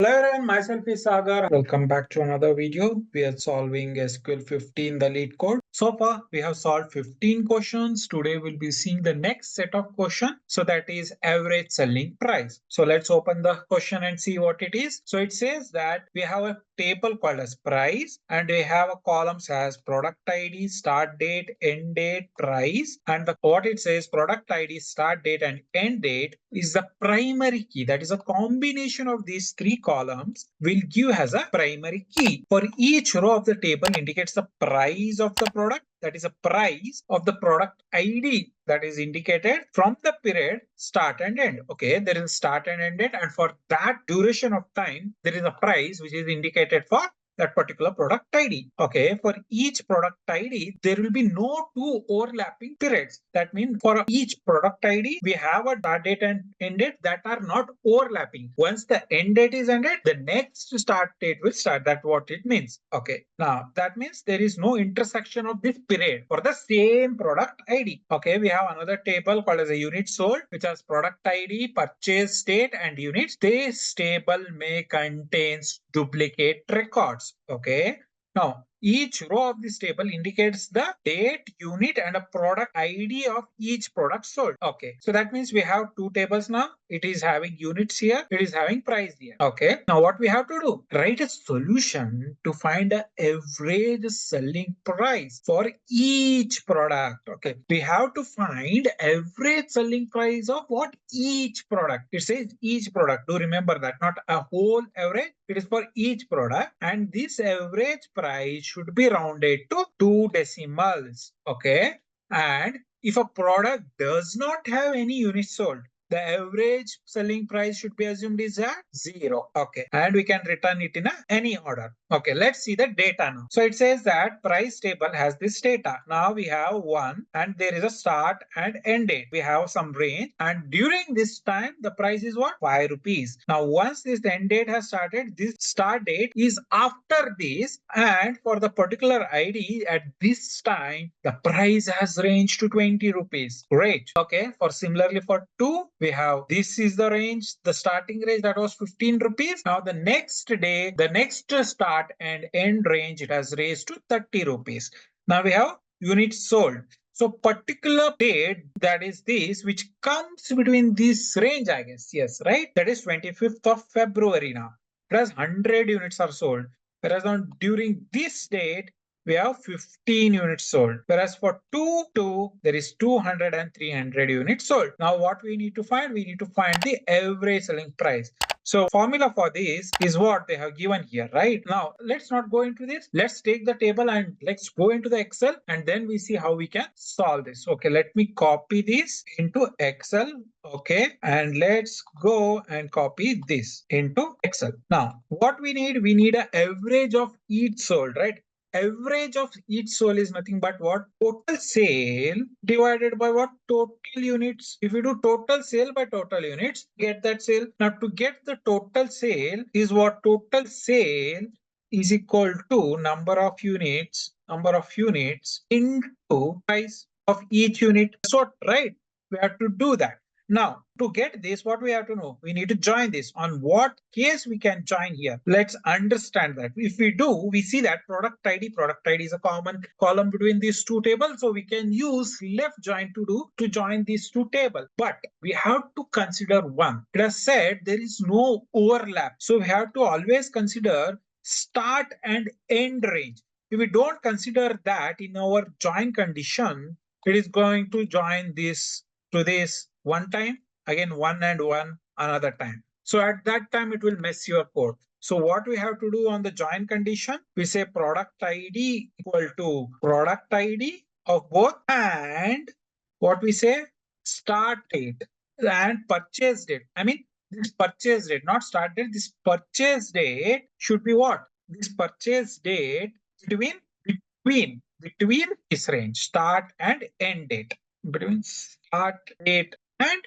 Hello everyone, myself is Sagar. Welcome back to another video. We are solving SQL 15, the lead code. So far, we have solved 15 questions. Today, we'll be seeing the next set of questions. So that is average selling price. So let's open the question and see what it is. So it says that we have a table called as price and we have a columns as product ID, start date, end date, price. And what it says product ID, start date and end date is the primary key. That is a combination of these three columns will give as a primary key. For each row of the table indicates the price of the product. That is a price of the product ID that is indicated from the period start and end. Okay, there is start and end date, and for that duration of time, there is a price which is indicated for that particular product ID. Okay, for each product ID, there will be no two overlapping periods. That means for each product ID, we have a start date and end date that are not overlapping. Once the end date is ended, the next start date will start. That's what it means. Okay, now that means there is no intersection of this period for the same product ID. Okay, we have another table called as a unit sold, which has product ID, purchase date, and units. This table may contain duplicate records. Okay, now each row of this table indicates the date, unit, and a product ID of each product sold. Okay, so that means we have two tables now. It is having units here, it is having price here. Okay, now what we have to do? Write a solution to find the average selling price for each product. Okay, we have to find average selling price of what? Each product. It says each product. Do remember that, not a whole average. It is for each product, and this average price should be rounded to 2 decimals. Okay, and if a product does not have any units sold, the average selling price should be assumed is at 0. Okay, and we can return it in any order. Okay, let's see the data now. So it says that price table has this data. Now we have 1 and there is a start and end date. We have some range, and during this time the price is what? 5 rupees. Now once this end date has started, this start date is after this, and for the particular ID at this time the price has ranged to 20 rupees. Great. Okay, for similarly for 2 we have this is the range, the starting range that was 15 rupees. Now the next day, the next start and end range, it has raised to 30 rupees. Now we have units sold. So particular date, that is this, which comes between this range, I guess. Yes, right? That is 25th of February now. Whereas 100 units are sold. Whereas on during this date, we have 15 units sold. Whereas for 2, there is 200 and 300 units sold. Now what we need to find? We need to find the average selling price. So formula for this is what they have given here, right? Now let's not go into this. Let's take the table and let's go into the Excel, and then we see how we can solve this. Okay, let me copy this into Excel. Okay, and let's go and copy this into Excel. Now what we need an average of each sold, right? Average of each sold is nothing but what? Total sale divided by what? Total units. If you do total sale by total units, get that sale. Now to get the total sale is what? Total sale is equal to number of units into price of each unit. That's what, right? We have to do that. Now, to get this, what we have to know? We need to join this. On what case we can join here? Let's understand that. If we do, we see that product ID is a common column between these two tables. So we can use left join to join these two tables. But we have to consider one. It has said there is no overlap. So we have to always consider start and end range. If we don't consider that in our join condition, it is going to join this to this one time, again 1 and 1 another time. So at that time it will mess your code. So what we have to do on the join condition, we say product ID equal to product ID of both, and what we say start date and purchase date. I mean this purchase date, not start date. This purchase date should be what? This purchase date between this range, start and end date, between start date and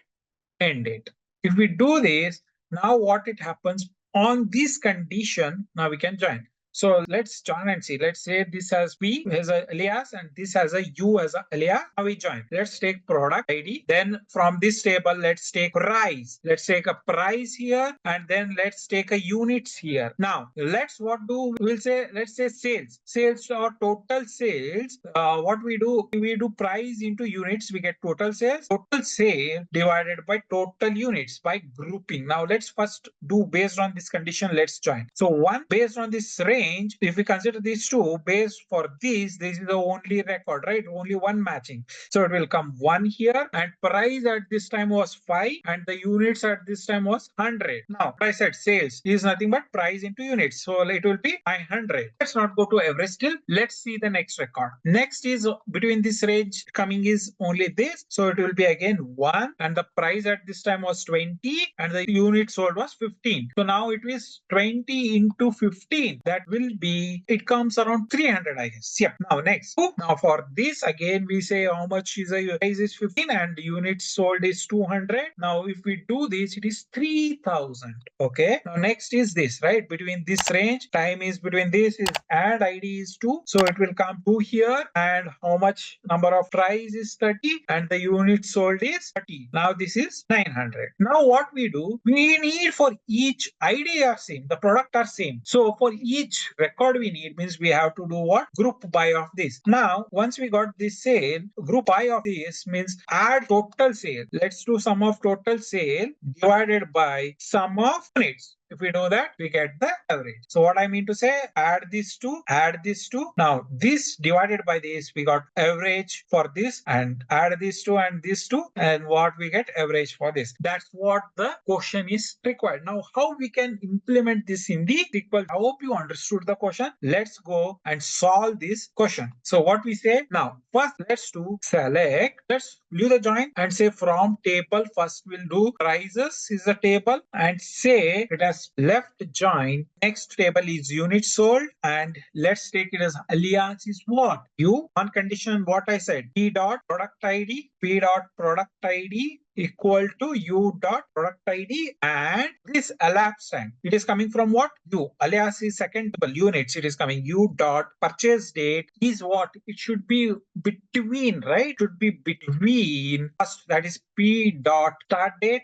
end date. If we do this, now what it happens on this condition, now we can join. So let's join and see. Let's say this has P as a alias and this has a U as a alias. Now we join. Let's take product ID. Then from this table, let's take price. Let's take a price here and then let's take a units here. Now let's what do we'll say, let's say sales or total sales. What we do price into units, we get total sale divided by total units by grouping. Now let's first do based on this condition. Let's join. So one based on this range, if we consider these two based for this is the only record, right? Only one matching. So it will come 1 here and price at this time was 5 and the units at this time was 100. Now price at sales is nothing but price into units. So it will be 500. Let's not go to average still. Let's see the next record. Next is between this range coming is only this. So it will be again 1 and the price at this time was 20 and the unit sold was 15. So now it is 20 into 15. That will be, it comes around 300, I guess. Yeah. Now next. Now for this again we say how much is a price is 15 and units sold is 200. Now if we do this, it is 3000. Okay. Now next is this, right? Between this range, time is between this is add ID is 2. So it will come 2 here and how much number of price is 30 and the unit sold is 30. Now this is 900. Now what we do, we need for each ID are same, the product are same. So for each record we need means we have to do what? Group by of this. Now once we got this sale, group by of this means add total sale. Let's do sum of total sale divided by sum of units. If we do that, we get the average. So what I mean to say, add these two. Now this divided by this, we got average for this and add these two and these two and what we get average for this. That's what the question is required. Now how we can implement this in the SQL? I hope you understood the question. Let's go and solve this question. So what we say now, first let's do select. Let's do the join and say from table. First we'll do prices is the table and say it has left join. Next table is units sold and let's take it as alias is what? You on condition what I said, p dot product ID equal to u dot product ID and this elapsed time. It is coming from what? U. Alias is second table units. It is coming u dot purchase date is what? It should be between, right? It should be between first, that is p dot start date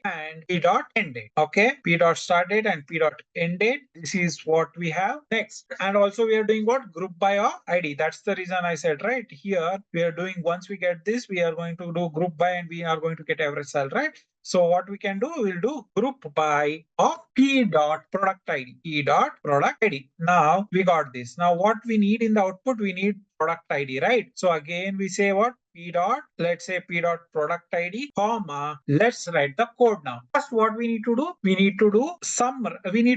and p dot end date. Okay, p dot start date and p dot end date. This is what we have next. And also we are doing what? Group by of ID. That's the reason I said right here we are doing, once we get this we are going to do group by and we are going to get average sale, right? So what we can do, we'll do group by of p dot product ID. Now we got this. Now what we need in the output, we need product ID, right? So again we say what? P dot, let's say p dot product ID, comma, let's write the code now. First what we need to do, we need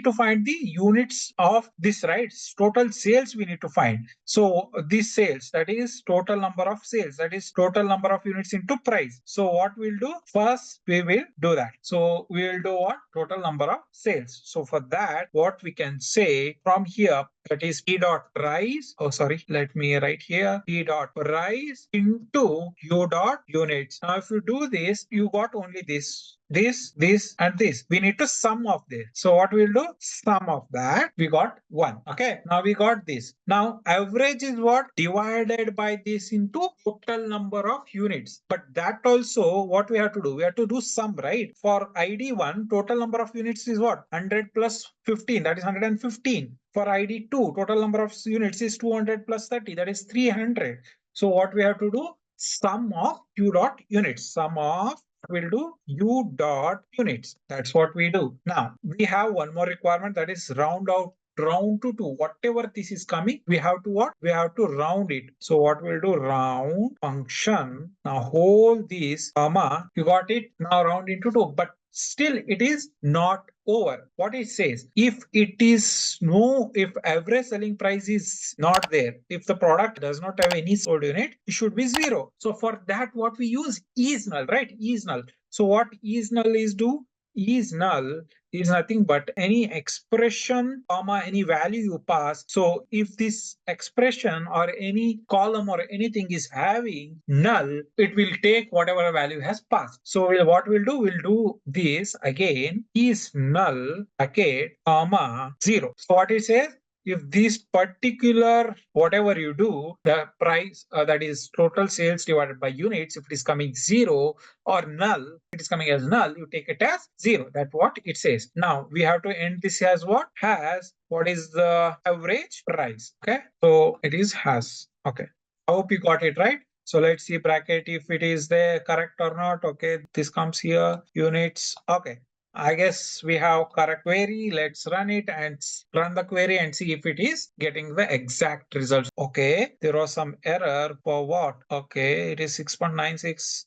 to find the units of this, right? Total sales we need to find. So this sales, that is total number of sales, that is total number of units into price. So what we'll do, first we will do that. So we will do what? Total number of sales. So for that, what we can say from here, that is p dot price. Oh, sorry, let me write here p dot price into u dot units. Now, if you do this, you got only this, and this. We need to sum of this. So what we'll do? Sum of that. We got 1. Okay. Now we got this. Now average is what? Divided by this into total number of units. But that also what we have to do? We have to do sum, right? For ID1, total number of units is what? 100 plus 15. That is 115. For ID2, total number of units is 200 plus 30. That is 300. So what we have to do? Sum of u dot units. Sum of we'll do u dot units. That's what we do. Now we have one more requirement, that is round to 2. Whatever this is coming, we have to what? We have to round it. So what we'll do, round function. Now hold this comma, you got it. Now round into 2, but still it is not over. What it says, if average selling price is not there, if the product does not have any sold unit, it should be 0. So for that, what we use is null, right? Is null. So what is null is do? is null is nothing but any expression, comma, any value you pass. So if this expression or any column or anything is having null, it will take whatever value has passed. So what we'll do this again is null bracket comma 0. So what it says, if this particular whatever you do, the price that is total sales divided by units, if it is coming 0 or null, it is coming as null, you take it as 0. That's what it says. Now we have to end this as what? Has what is the average price. Okay, so it is has. Okay, I hope you got it right. So let's see bracket if it is there correct or not. Okay, this comes here, units. Okay, I guess we have correct query. Let's run it and run the query and see if it is getting the exact results. Okay, there was some error for what? Okay, it is 6.96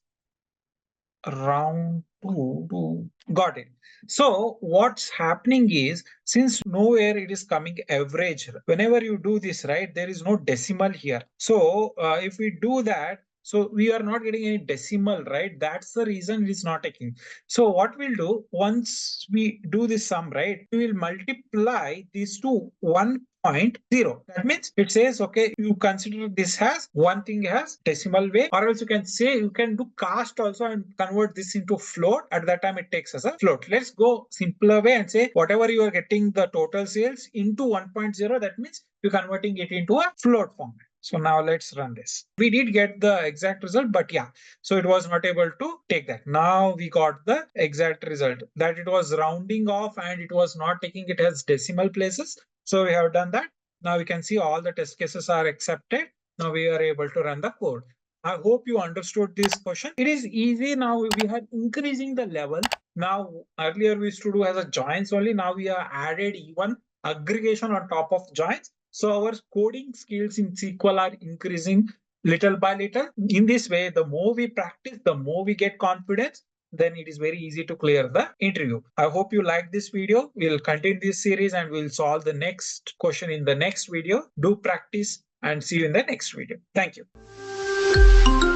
round two. Got it. So what's happening is, since nowhere it is coming average, whenever you do this, right, there is no decimal here. So if we do that, so we are not getting any decimal, right? That's the reason it is not taking. So what we'll do, once we do this sum, right, we will multiply these two 1.0. That means it says, okay, you consider this as one thing as decimal way, or else you can say you can do cast also and convert this into float. At that time it takes as a float. Let's go simpler way and say whatever you are getting the total sales into 1.0, that means you're converting it into a float format. So now let's run this. We did get the exact result, but yeah, so it was not able to take that. Now we got the exact result, that it was rounding off and it was not taking it as decimal places. So we have done that. Now we can see all the test cases are accepted. Now we are able to run the code. I hope you understood this question. It is easy now. We are increasing the level. Now earlier we used to do as a joins only. Now we have added even aggregation on top of joins. So our coding skills in SQL are increasing little by little. In this way, the more we practice, the more we get confidence, then it is very easy to clear the interview. I hope you like this video. We'll continue this series and we'll solve the next question in the next video. Do practice and see you in the next video. Thank you.